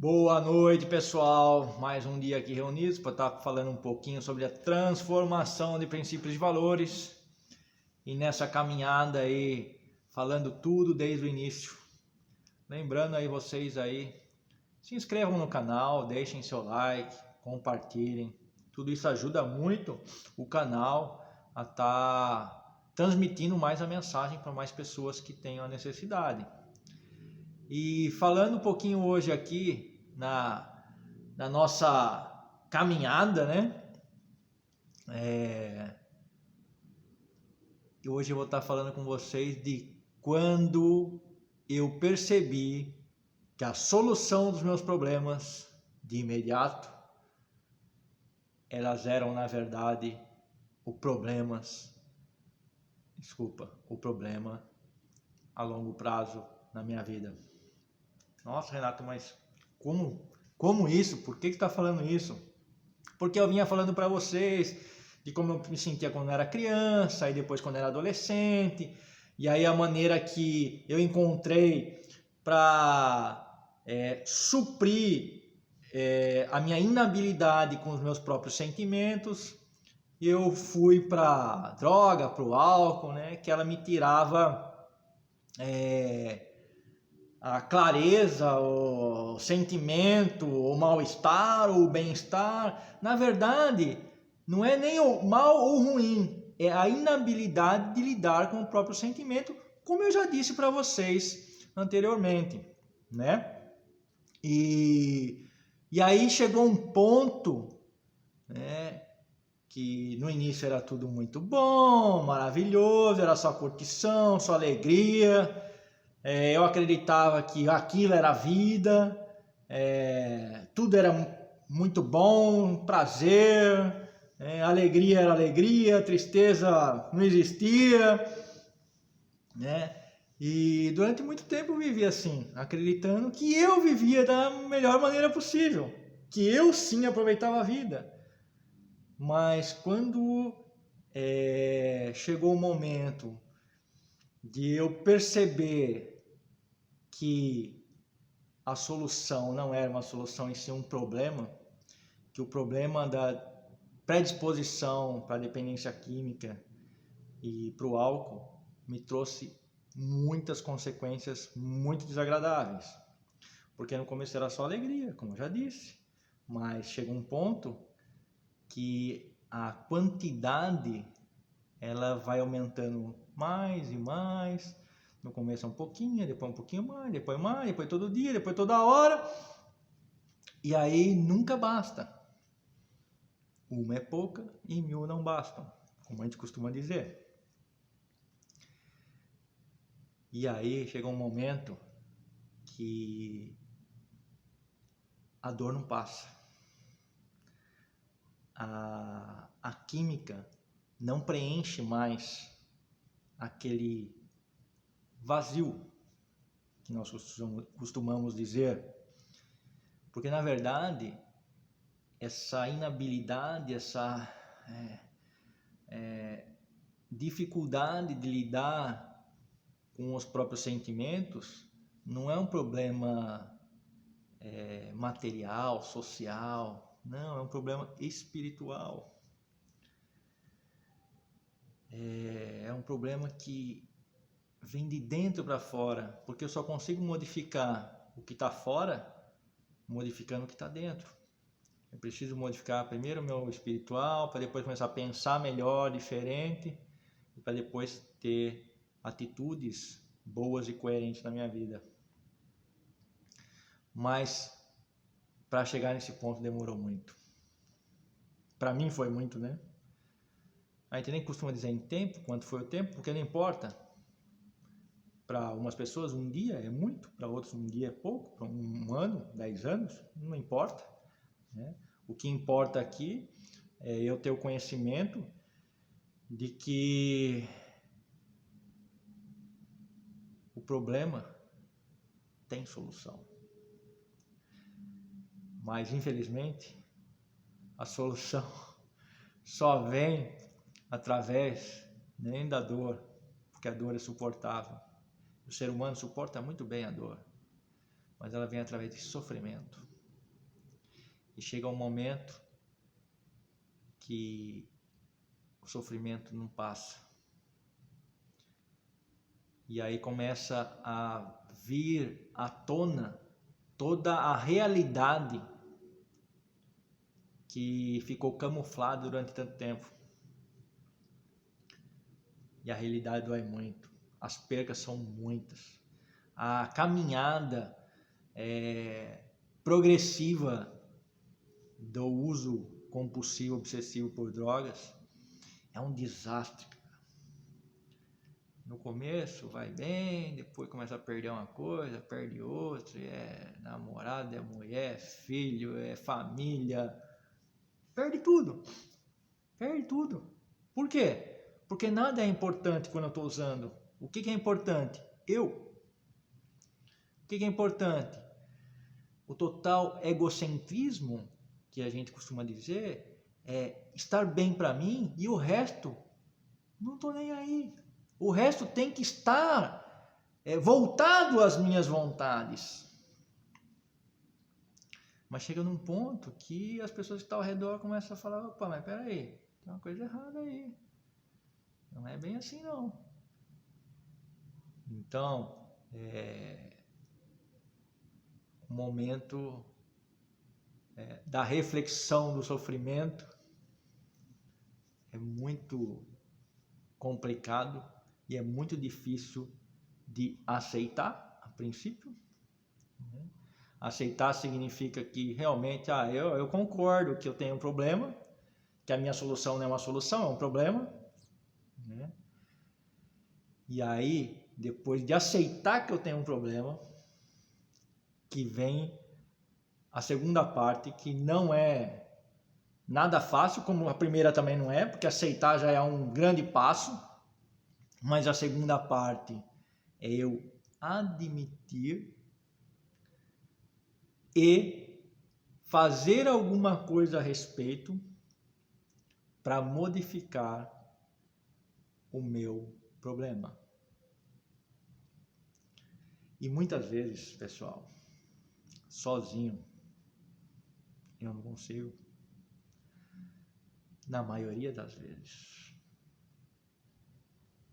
Boa noite, pessoal. Mais um dia aqui reunidos para estar falando um pouquinho sobre a transformação de princípios e valores. E nessa caminhada aí, falando tudo desde o início. Lembrando aí vocês aí, se inscrevam no canal, deixem seu like, compartilhem. Tudo isso ajuda muito o canal a estar transmitindo mais a mensagem para mais pessoas que tenham a necessidade. E falando um pouquinho hoje aqui na nossa caminhada, né? Hoje eu vou estar falando com vocês de quando eu percebi que a solução dos meus problemas de imediato, elas eram na verdade o problema a longo prazo na minha vida. Nossa, Renato, mas como isso? Por que está falando isso? Porque eu vinha falando para vocês de como eu me sentia quando eu era criança, e depois quando eu era adolescente, e aí a maneira que eu encontrei para suprir a minha inabilidade com os meus próprios sentimentos, eu fui para a droga, para o álcool, né? Que ela me tirava a clareza, o sentimento, o mal-estar, o bem-estar. Na verdade, não é nem o mal ou ruim, é a inabilidade de lidar com o próprio sentimento, como eu já disse para vocês anteriormente, né? E aí chegou um ponto, né, que no início era tudo muito bom, maravilhoso, era só curtição, só alegria. Eu acreditava que aquilo era a vida, tudo era muito bom, prazer, alegria era alegria, tristeza não existia, né? E durante muito tempo eu vivi assim, acreditando que eu vivia da melhor maneira possível, que eu sim aproveitava a vida. Mas quando chegou o momento de eu perceber que a solução não era uma solução em si um problema, que o problema da predisposição para a dependência química e para o álcool me trouxe muitas consequências muito desagradáveis. Porque no começo era só alegria, como eu já disse, mas chegou um ponto que a quantidade ela vai aumentando mais e mais. No começo é um pouquinho, depois um pouquinho mais, depois todo dia, depois toda hora. E aí nunca basta. Uma é pouca e 1000 não bastam, como a gente costuma dizer. E aí chega um momento que a dor não passa. A química não preenche mais aquele vazio que nós costumamos dizer, porque na verdade essa inabilidade, essa dificuldade de lidar com os próprios sentimentos não é um problema material, social, não, é um problema espiritual. É um problema que vem de dentro para fora, porque eu só consigo modificar o que está fora modificando o que está dentro. Eu preciso modificar primeiro o meu espiritual, para depois começar a pensar melhor, diferente, e para depois ter atitudes boas e coerentes na minha vida. Mas para chegar nesse ponto demorou muito. Para mim foi muito, né? A gente nem costuma dizer em tempo, quanto foi o tempo, porque não importa. Para algumas pessoas um dia é muito, para outros um dia é pouco, para um ano, 10 anos, não importa, né? O que importa aqui é eu ter o conhecimento de que o problema tem solução. Mas infelizmente a solução só vem através nem da dor, porque a dor é suportável. O ser humano suporta muito bem a dor, mas ela vem através de sofrimento. e chega um momento que o sofrimento não passa. E aí começa a vir à tona toda a realidade que ficou camuflada durante tanto tempo. E a realidade dói muito. As percas são muitas. A caminhada progressiva do uso compulsivo, obsessivo por drogas é um desastre. No começo vai bem, depois começa a perder uma coisa, perde outra, é namorado, é mulher, é filho, é família, perde tudo. Por quê? Porque nada é importante quando eu estou usando. O que é importante? Eu. O que é importante? O total egocentrismo, que a gente costuma dizer, é estar bem para mim e o resto, não estou nem aí. O resto tem que estar voltado às minhas vontades. Mas chega num ponto que as pessoas que estão ao redor começam a falar, opa, mas peraí, tem uma coisa errada aí. Não é bem assim não. Então, o momento da reflexão do sofrimento é muito complicado e é muito difícil de aceitar, a princípio. Aceitar significa que realmente, eu concordo que eu tenho um problema, que a minha solução não é uma solução, é um problema. E aí, depois de aceitar que eu tenho um problema, que vem a segunda parte, que não é nada fácil, como a primeira também não é, porque aceitar já é um grande passo, mas a segunda parte é eu admitir e fazer alguma coisa a respeito para modificar o meu problema. E muitas vezes, pessoal, sozinho, eu não consigo. Na maioria das vezes,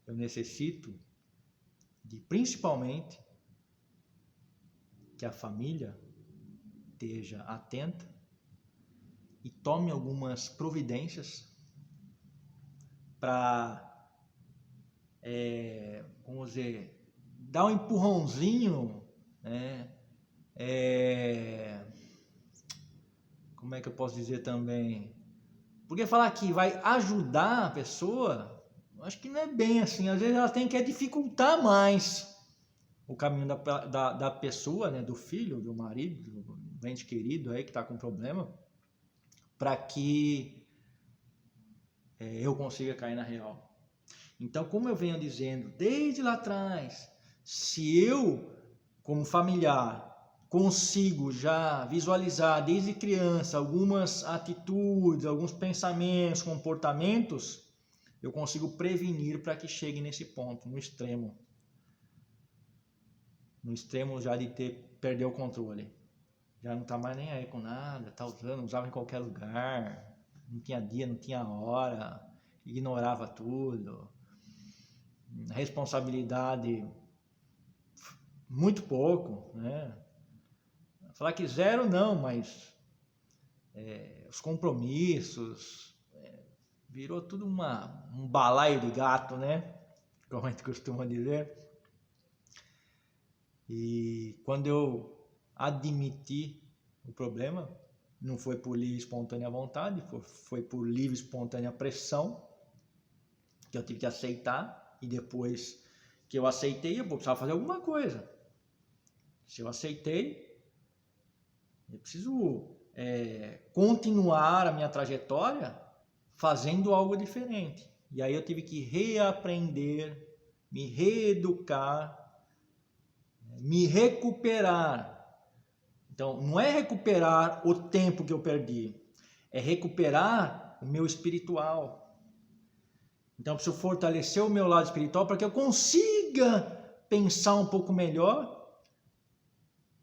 eu necessito de, principalmente, que a família esteja atenta e tome algumas providências para, vamos dizer, dar um empurrãozinho, né? Como é que eu posso dizer também? Porque falar que vai ajudar a pessoa, acho que não é bem assim. Às vezes ela tem que dificultar mais o caminho da pessoa, né? Do filho, do marido, do ente querido aí que está com problema, para que eu consiga cair na real. Então, como eu venho dizendo desde lá atrás, se eu, como familiar, consigo já visualizar desde criança algumas atitudes, alguns pensamentos, comportamentos, eu consigo prevenir para que chegue nesse ponto, no extremo já de perder o controle. Já não está mais nem aí com nada, tá usando, usava em qualquer lugar, não tinha dia, não tinha hora, ignorava tudo, responsabilidade muito pouco, né? Falar que zero não, mas os compromissos, virou tudo um balaio de gato, né? Como a gente costuma dizer. E quando eu admiti o problema, não foi por livre e espontânea vontade, foi por livre e espontânea pressão, que eu tive que aceitar, e depois que eu aceitei, eu precisava fazer alguma coisa. Se eu aceitei, eu preciso continuar a minha trajetória fazendo algo diferente. E aí eu tive que reaprender, me reeducar, me recuperar. Então, não é recuperar o tempo que eu perdi, é recuperar o meu espiritual. Então, eu preciso fortalecer o meu lado espiritual para que eu consiga pensar um pouco melhor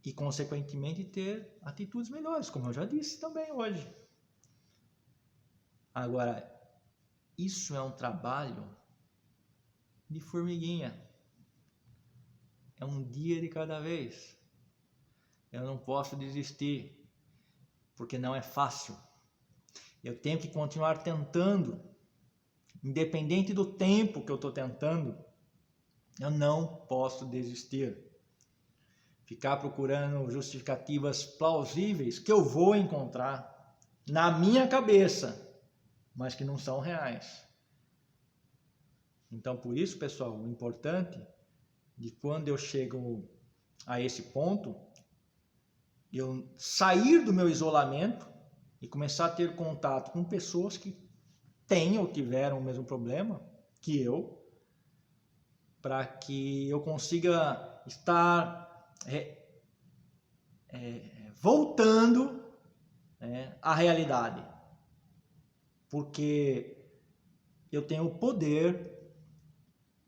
e, consequentemente, ter atitudes melhores, como eu já disse também hoje. Agora, isso é um trabalho de formiguinha. É um dia de cada vez. Eu não posso desistir, porque não é fácil. Eu tenho que continuar tentando, independente do tempo que eu estou tentando, eu não posso desistir. Ficar procurando justificativas plausíveis que eu vou encontrar na minha cabeça, mas que não são reais. Então, por isso, pessoal, o importante de quando eu chego a esse ponto, eu sair do meu isolamento e começar a ter contato com pessoas que têm ou tiveram o mesmo problema que eu, para que eu consiga estar voltando à realidade. Porque eu tenho o poder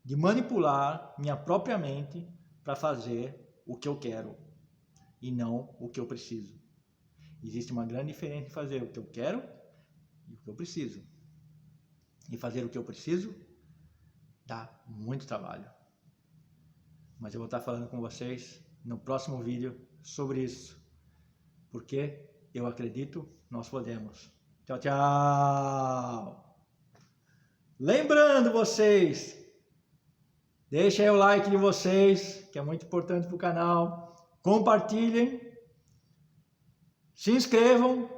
de manipular minha própria mente para fazer o que eu quero e não o que eu preciso. Existe uma grande diferença em fazer o que eu quero e o que eu preciso. E fazer o que eu preciso dá muito trabalho. Mas eu vou estar falando com vocês no próximo vídeo sobre isso. Porque eu acredito, nós podemos. Tchau, tchau! Lembrando vocês, deixem aí o like de vocês, que é muito importante para o canal. Compartilhem, se inscrevam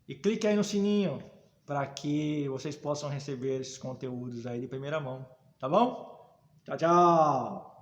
e cliquem aí no sininho para que vocês possam receber esses conteúdos aí de primeira mão. Tá bom? Tchau, tchau!